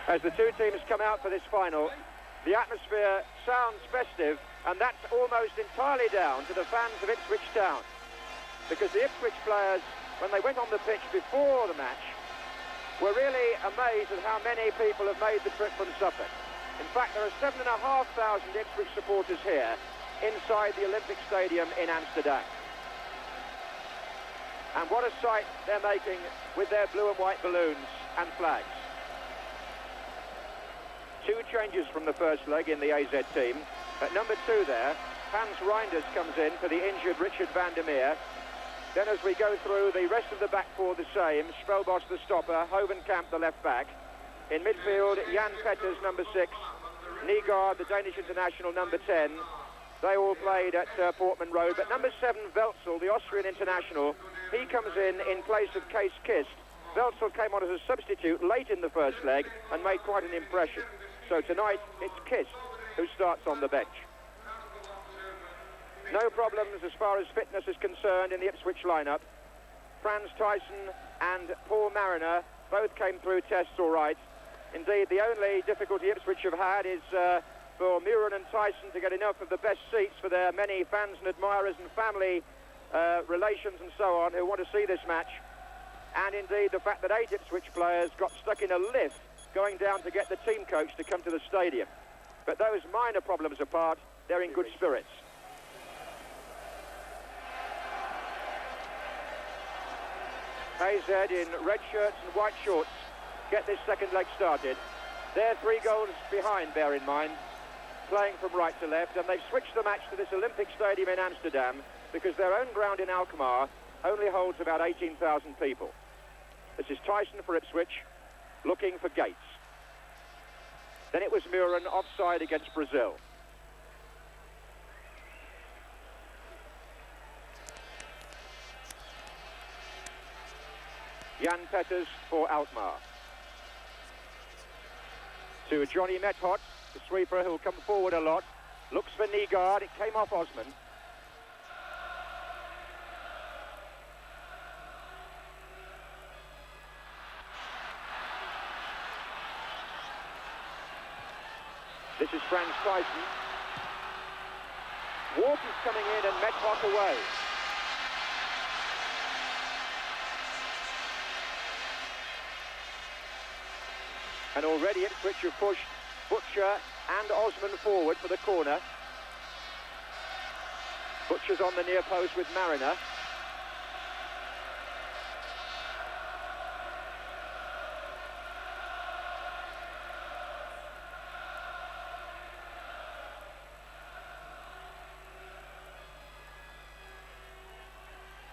As the two teams come out for this final, the atmosphere sounds festive, and that's almost entirely down to the fans of Ipswich Town. Because the Ipswich players, when they went on the pitch before the match, were really amazed at how many people have made the trip from Suffolk. In fact, there are 7,500 Ipswich supporters here inside the Olympic Stadium in Amsterdam. And what a sight they're making with their blue and white balloons and flags. Two changes from the first leg in the AZ team. At number 2 there, Hans Reinders comes in for the injured Richard van der Meer. Then as we go through, the rest of the back four the same. Spelbos the stopper, Hovenkamp the left back. In midfield, Jan Petters, number 6. Nygaard, the Danish international, number 10. They all played at Portman Road. But number 7, Welzel, the Austrian international, he comes in place of Kees Kist. Welzel came on as a substitute late in the first leg and made quite an impression. So tonight, it's Kist who starts on the bench. No problems as far as fitness is concerned in the Ipswich lineup. Frans Thijssen and Paul Mariner both came through tests all right. Indeed, the only difficulty Ipswich have had is for Muren and Thijssen to get enough of the best seats for their many fans and admirers and family relations and so on who want to see this match. And indeed, the fact that 8 Ipswich players got stuck in a lift going down to get the team coach to come to the stadium. But those minor problems apart, they're in good spirits. AZ in red shirts and white shorts get this second leg started. They're 3 goals behind, bear in mind, playing from right to left, and they've switched the match to this Olympic Stadium in Amsterdam because their own ground in Alkmaar only holds about 18,000 people. This is Thijssen for Ipswich, looking for Gates. Then it was Muren offside against Brazil. Jan Petters for Alkmaar. To Johnny Methot, the sweeper who'll come forward a lot. Looks for Nygaard, it came off Osman. This is Frans Thijssen. Walker's coming in and Methot away. And already Ipswich have pushed Butcher and Osman forward for the corner. Butcher's on the near post with Mariner.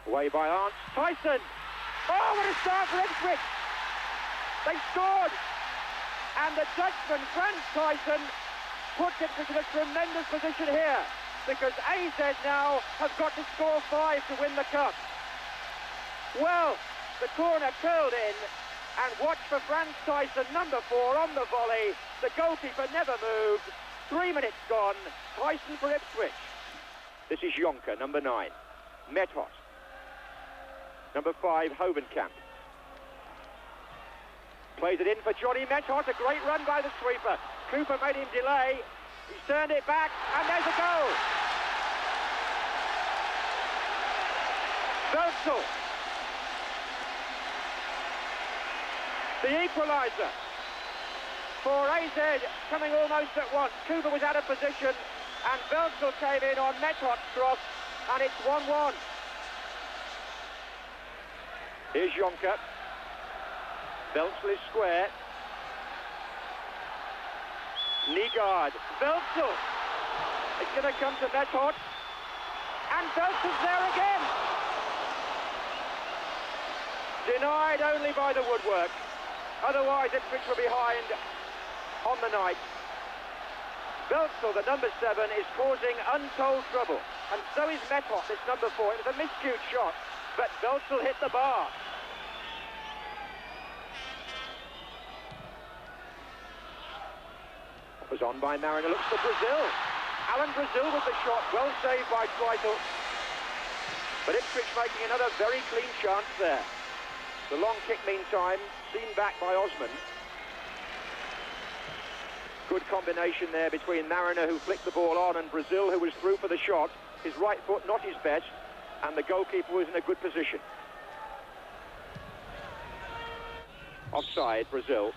Away by Arndt. Thijssen! Oh, what a start for Ipswich! They scored! And the Dutchman, Frans Thijssen, puts Ipswich in a tremendous position here because AZ now have got to score 5 to win the cup. Well, the corner curled in, and watch for Frans Thijssen, number 4, on the volley. The goalkeeper never moved. 3 minutes gone. Thijssen for Ipswich. This is Jonker, number 9. Methot. Number 5, Hovenkamp. Plays it in for Johnny Methot, a great run by the sweeper. Cooper made him delay. He's turned it back, and there's a goal. Welzel. The equaliser for AZ, coming almost at once. Cooper was out of position, and Welzel came in on Methot's cross, and it's 1-1. Here's Jonker. Welzel is square. Nygaard. Welzel. It's going to come to Methot. And Welzel's there again. Denied only by the woodwork. Otherwise, Ipswich were behind on the night. Welzel, the number 7, is causing untold trouble. And so is Methot, this number 4. It was a miscued shot, but Welzel hit the bar. Was on by Mariner, looks for Brazil. Alan Brazil with the shot, well saved by Treitel. But Ipswich making another very clean chance there. The long kick, meantime, seen back by Osman. Good combination there between Mariner, who flicked the ball on, and Brazil, who was through for the shot. His right foot not his best, and the goalkeeper was in a good position. Offside, Brazil.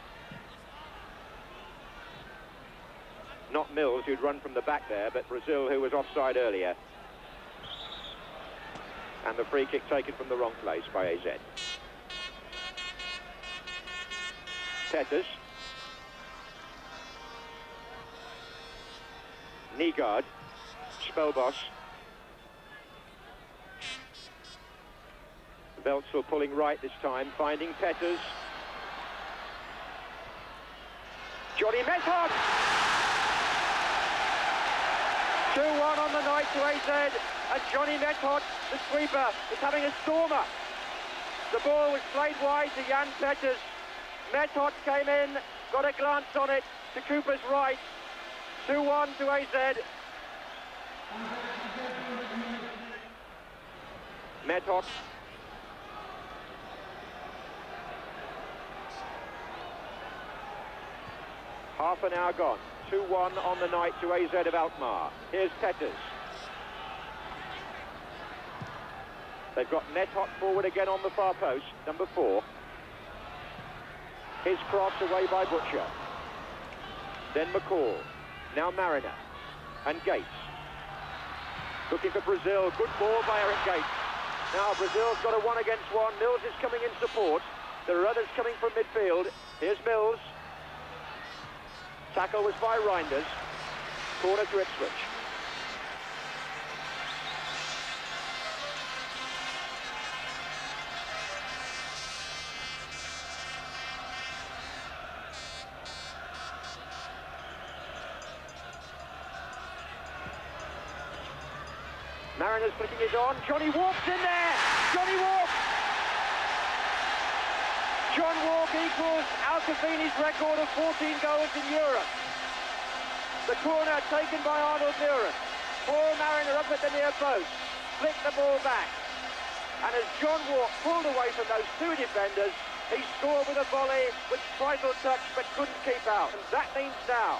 Not Mills, who'd run from the back there, but Brazil, who was offside earlier. And the free kick taken from the wrong place by AZ. Peters. Nygaard. Spelbos. Veltzel pulling right this time, finding Peters. Johnny Method! 2-1 on the night to AZ, and Johnny Method, the sweeper, is having a stormer. The ball was played wide to Jan Peters. Method came in, got a glance on it to Cooper's right. 2-1 to AZ. Method. Half an hour gone. 2-1 on the night to AZ of Alkmaar. Here's Peters. They've got Method forward again on the far post, number 4. His cross away by Butcher. Then McCall. Now Mariner. And Gates. Looking for Brazil. Good ball by Eric Gates. Now Brazil's got a 1-against-1. Mills is coming in support. There are others coming from midfield. Here's Mills. Tackle was by Reinders. Corner to Ipswich. Mariner's flicking it on. Johnny Walk's in there. Johnny Walk. John Walk equals Alcavini's record of 14 goals in Europe. The corner taken by Arnold Muren. Paul Mariner up at the near post. Flicked the ball back. And as John Walk pulled away from those two defenders, he scored with a volley which Kreisel touched but couldn't keep out. And that means now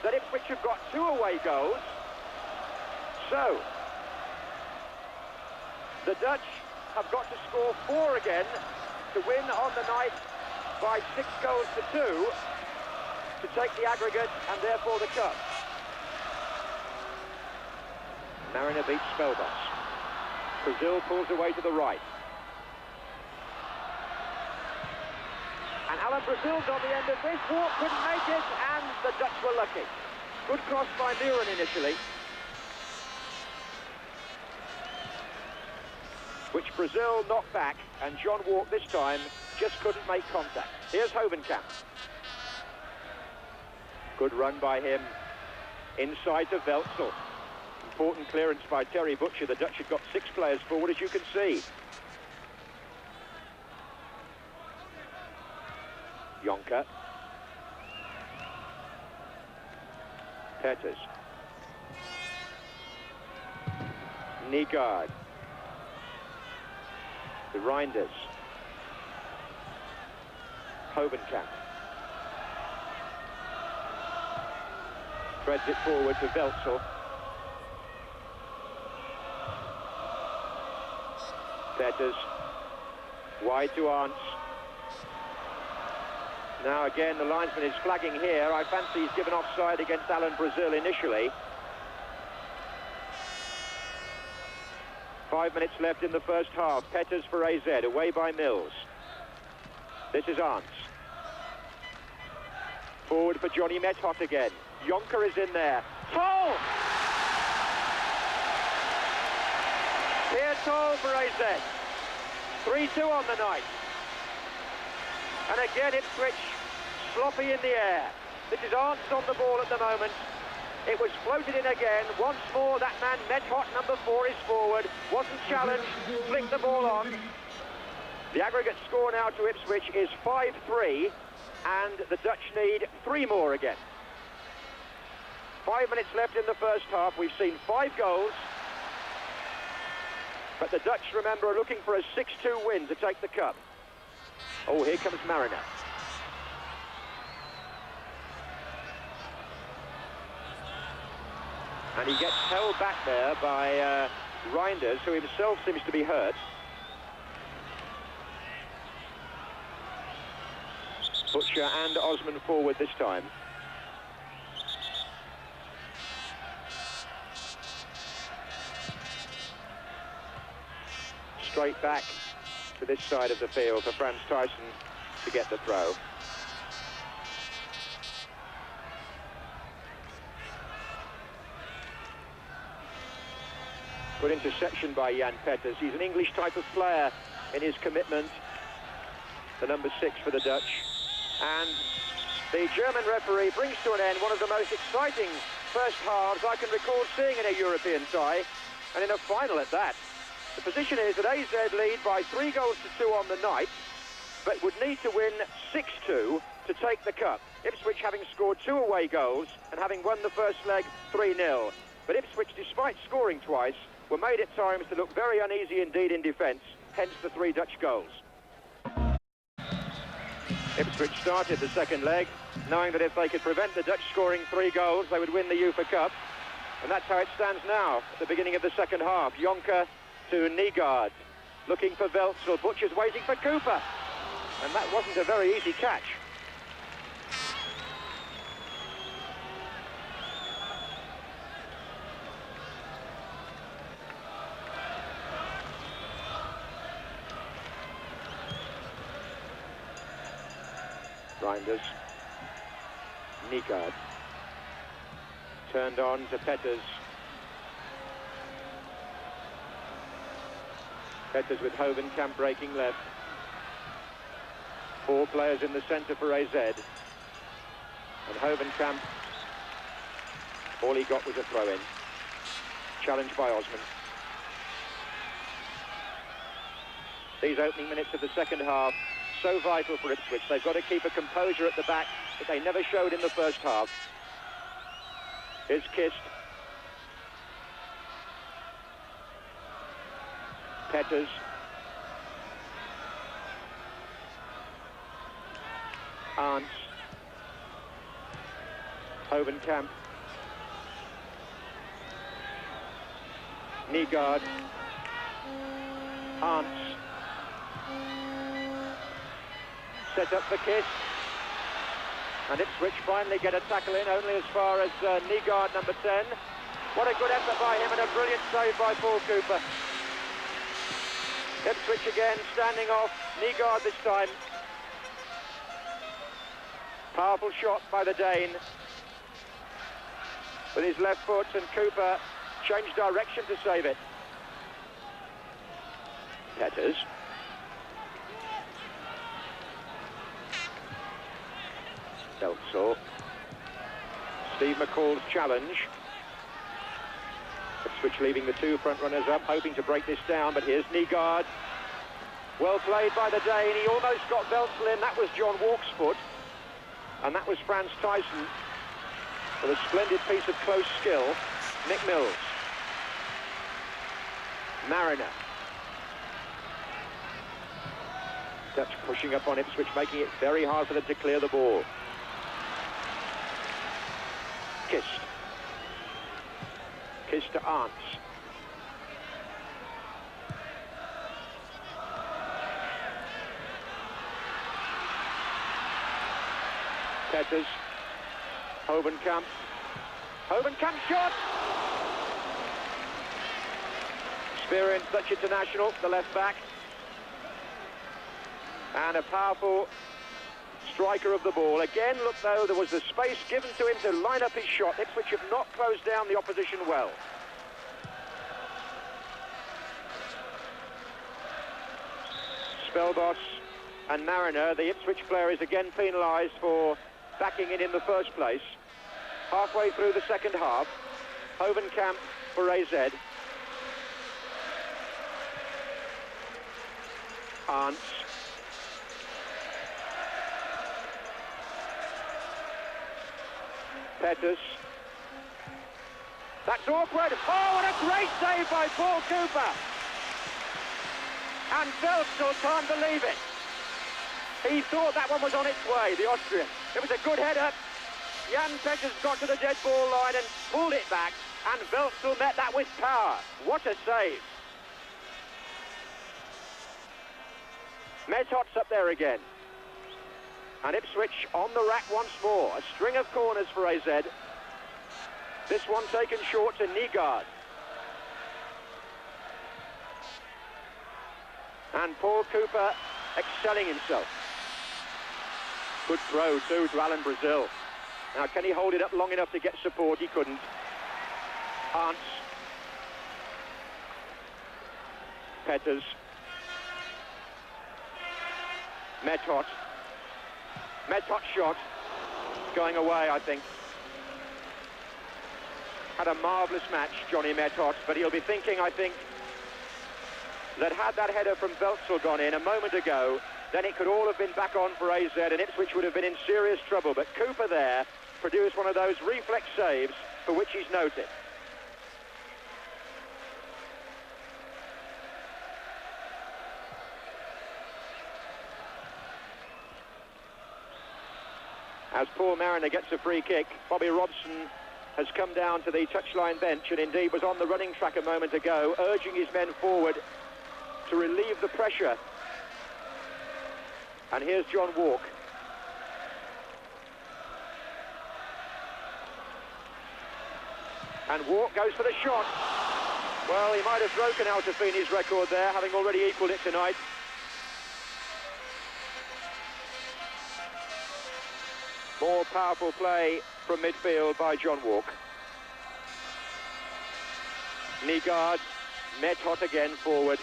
that Ipswich have got 2 away goals. So, the Dutch have got to score 4 again to win on the night by 6 goals to 2 to take the aggregate and therefore the cup. Mariner beats Spelbos. Brazil pulls away to the right. And Alan Brazil's on the end of this. Walk couldn't make it, and the Dutch were lucky. Good cross by Muren initially, which Brazil knocked back, and John Walk this time just couldn't make contact. Here's Hovenkamp. Good run by him. Inside to Veltzel. Important clearance by Terry Butcher. The Dutch have got 6 players forward, as you can see. Jonker. Peters. Nygaard. The Reinders. Hovenkamp. Threads it forward to Veltzel. Peters. Wide to Arndt. Now again the linesman is flagging here. I fancy he's given offside against Alan Brazil initially. 5 minutes left in the first half. Peters for AZ, away by Mills. This is Arndt. Forward for Johnny Method again. Jonker is in there. Toll! Pierre Toll for AZ. 3-2 on the night. And again Ipswich sloppy in the air. This is Arndt on the ball at the moment. It was floated in again. Once more, that man, Method, number 4, is forward. Wasn't challenged, flicked the ball on. The aggregate score now to Ipswich is 5-3, and the Dutch need 3 more again. 5 minutes left in the first half. We've seen 5 goals. But the Dutch, remember, are looking for a 6-2 win to take the cup. Oh, here comes Mariner. And he gets held back there by Reinders, who himself seems to be hurt. Butcher and Osman forward this time. Straight back to this side of the field for Frans Thijssen to get the throw. Good interception by Jan Petters. He's an English type of player in his commitment. The number 6 for the Dutch. And the German referee brings to an end one of the most exciting first halves I can recall seeing in a European tie, and in a final at that. The position is that AZ lead by 3 goals to 2 on the night, but would need to win 6-2 to take the cup. Ipswich having scored 2 away goals and having won the first leg 3-0. But Ipswich, despite scoring twice, were made at times to look very uneasy indeed in defence, hence the 3 Dutch goals. Ipswich started the second leg, knowing that if they could prevent the Dutch scoring 3 goals, they would win the UEFA Cup. And that's how it stands now, at the beginning of the second half. Jonker to Nygaard, looking for Weltsel. Butcher's waiting for Cooper. And that wasn't a very easy catch. Reinders. Nygaard. Turned on to Petters. Petters with Hovenkamp breaking left. 4 players in the centre for AZ. And Hovenkamp, all he got was a throw-in. Challenged by Osman. These opening minutes of the second half, so vital for Ipswich. They've got to keep a composure at the back that they never showed in the first half. Here's Kist. Petters. Arndt. Hovenkamp. Nygaard. Arndt. Set up for Kist. And Ipswich finally get a tackle in, only as far as Nygaard, number 10. What a good effort by him and a brilliant save by Paul Cooper. Ipswich again standing off. Nygaard this time. Powerful shot by the Dane with his left foot, and Cooper changed direction to save it. Petters. Weltsel. Steve McCall's challenge. Ipswich leaving the 2 front runners up, hoping to break this down, but here's Nygaard. Well played by the Dane. He almost got Weltsel in. That was John Walk's foot. And that was Frans Thijssen with a splendid piece of close skill. Nick Mills. Mariner. Dutch pushing up on Ipswich, making it very hard for them to clear the ball. Kist. Kist to Arndt. Petters. Hovenkamp. Hovenkamp shot! Experienced Dutch international, the left back. And a powerful striker of the ball. Again, look though, there was the space given to him to line up his shot. Ipswich have not closed down the opposition well. Spelbos and Mariner, the Ipswich player, is again penalised for backing in the first place. Halfway through the second half, Hovenkamp for AZ. Arndt. Petters. That's awkward. Oh, what a great save by Paul Cooper. And Weltsel can't believe it. He thought that one was on its way, the Austrian. It was a good header. Jan Petters got to the dead ball line and pulled it back. And Veldsel met that with power. What a save. Metot's up there again. And Ipswich on the rack once more. A string of corners for AZ. This one taken short to Nygaard. And Paul Cooper excelling himself. Good throw too to Alan Brazil. Now can he hold it up long enough to get support? He couldn't. Arndt. Peters. Metot. Metot shot. Going away, I think. Had a marvellous match, Johnny Metot, but he'll be thinking, I think, that had that header from Veldsel gone in a moment ago, then it could all have been back on for AZ and Ipswich would have been in serious trouble. But Cooper there produced one of those reflex saves for which he's noted. As Paul Mariner gets a free kick, Bobby Robson has come down to the touchline bench and indeed was on the running track a moment ago, urging his men forward to relieve the pressure. And here's John Walk. And Walk goes for the shot. Well, he might have broken Altafini's record there, having already equalled it tonight. More powerful play from midfield by John Walk. Nygaard, Metot again forward.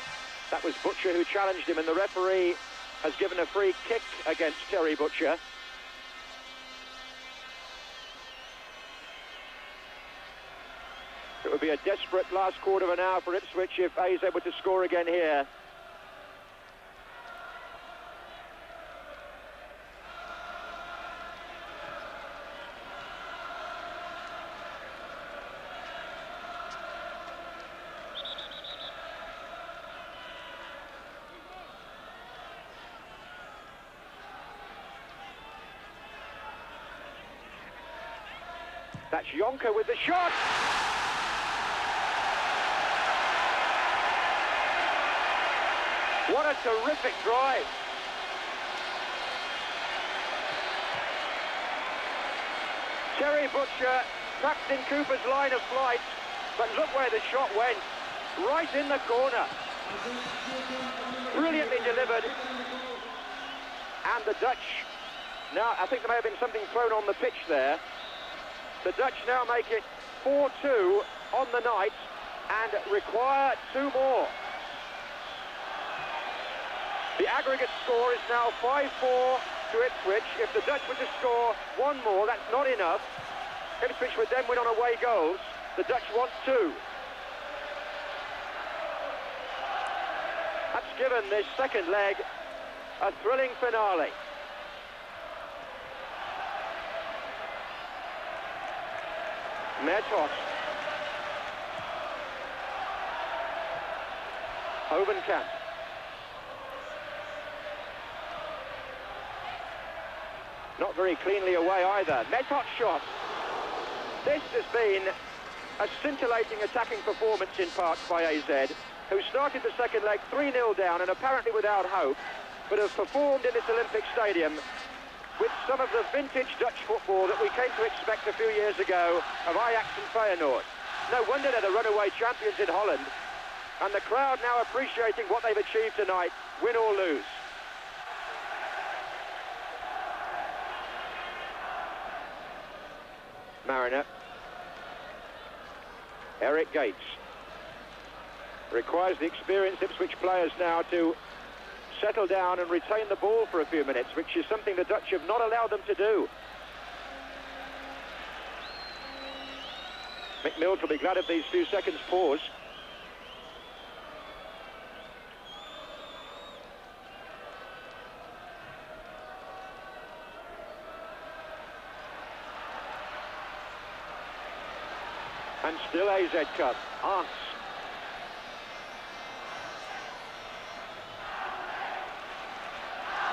That was Butcher who challenged him, and the referee has given a free kick against Terry Butcher. It would be a desperate last quarter of an hour for Ipswich if AZ were to score again here. That's Jonker with the shot. What a terrific drive. Terry Butcher tucked in Cooper's line of flight, but look where the shot went. Right in the corner. Brilliantly delivered. And the Dutch, now I think there may have been something thrown on the pitch there. The Dutch now make it 4-2 on the night and require 2 more. The aggregate score is now 5-4 to Ipswich. If the Dutch were to score 1 more, that's not enough. Ipswich would then win on away goals. The Dutch want 2. That's given this second leg a thrilling finale. Metot. Hovenkamp. Not very cleanly away either. Metot's shot. This has been a scintillating attacking performance in parts by AZ, who started the second leg 3-0 down and apparently without hope, but have performed in this Olympic Stadium with some of the vintage Dutch football that we came to expect a few years ago of Ajax and Feyenoord. No wonder they're the runaway champions in Holland, and the crowd now appreciating what they've achieved tonight, win or lose. Mariner. Eric Gates. Requires the experienced Ipswich players now to settle down and retain the ball for a few minutes, which is something the Dutch have not allowed them to do. McMillan will be glad of these few seconds pause. And still AZ Cup. Arndt.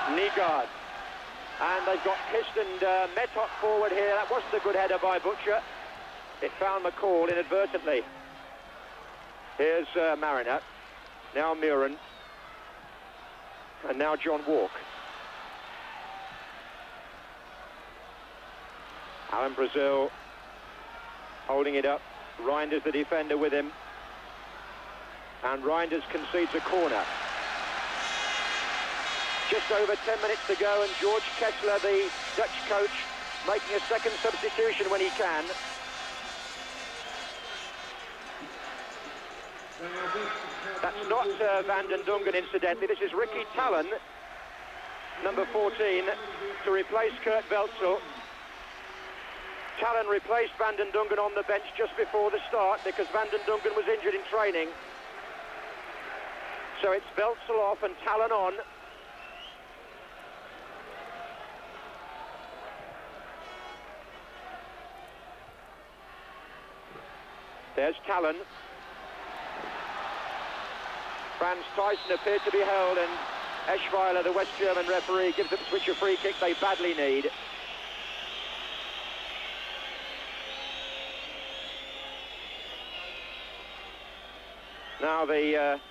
Nygaard. And they've got Kist and Metot forward here. That wasn't a good header by Butcher. It found McCall inadvertently. Here's Mariner, now Muren, and now John Walk. Alan Brazil holding it up. Reinders the defender with him. And Reinders concedes a corner. Just over 10 minutes to go, and George Kessler, the Dutch coach, making a second substitution when he can. That's not Van den Dongen, incidentally. This is Ricky Talon, number 14, to replace Kurt Welzel. Talon replaced Van den Dongen on the bench just before the start because Van den Dongen was injured in training. So it's Welzel off and Talon on. There's Talon. Franz Tyson appeared to be held, and Eschweiler, the West German referee, gives Ipswich a free kick they badly need. Now the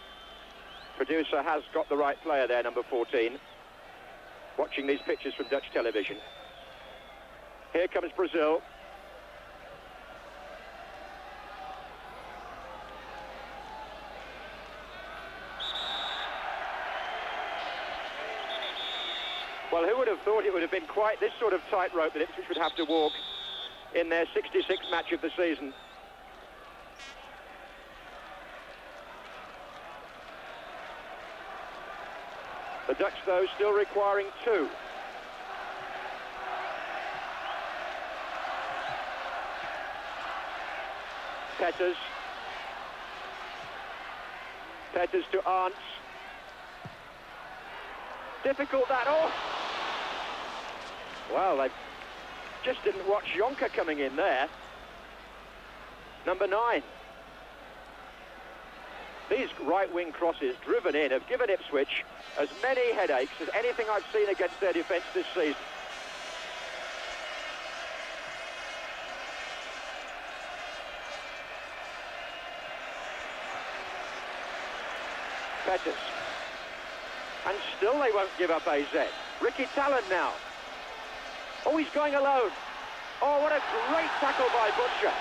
producer has got the right player there, number 14, watching these pictures from Dutch television. Here comes Brazil. Well, who would have thought it would have been quite this sort of tightrope that Ipswich would have to walk in their 66th match of the season. The Dutch, though, still requiring 2. Petters. Petters to Arndt. Difficult that. Oh! Well, they just didn't watch Jonker coming in there. Number 9. These right-wing crosses driven in have given Ipswich as many headaches as anything I've seen against their defence this season. Petters. And still they won't give up AZ. Ricky Talon now. Oh, he's going alone. Oh, what a great tackle by Butcher.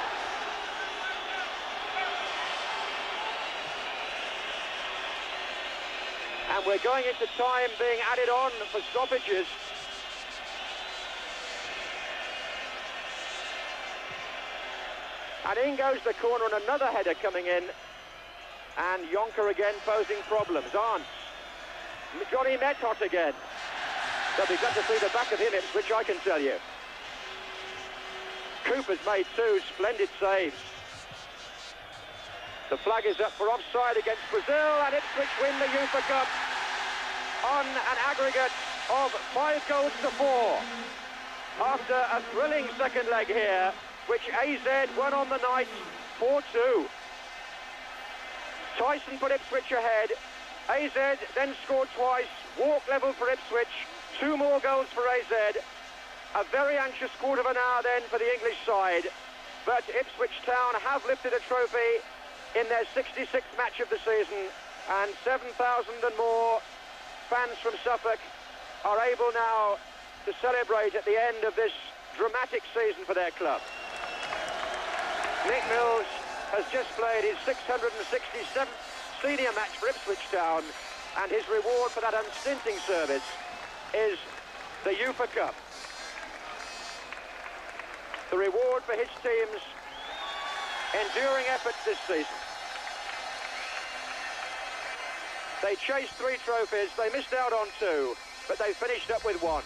And we're going into time being added on for stoppages. And in goes the corner and another header coming in. And Jonker again posing problems. Arndt. Johnny Methot again. They'll be glad to see the back of him, Ipswich, I can tell you. Cooper's made 2 splendid saves. The flag is up for offside against Brazil, and Ipswich win the UEFA Cup on an aggregate of 5 goals to 4. After a thrilling second leg here, which AZ won on the night 4-2. Tyson put Ipswich ahead. AZ then scored twice. Walk level for Ipswich. 2 more goals for AZ. A very anxious quarter of an hour then for the English side. But Ipswich Town have lifted a trophy in their 66th match of the season. And 7,000 and more fans from Suffolk are able now to celebrate at the end of this dramatic season for their club. Nick Mills has just played his 667th senior match for Ipswich Town, and his reward for that unstinting service is the UEFA Cup. The reward for his team's enduring efforts this season. They chased 3 trophies, they missed out on 2, but they finished up with 1.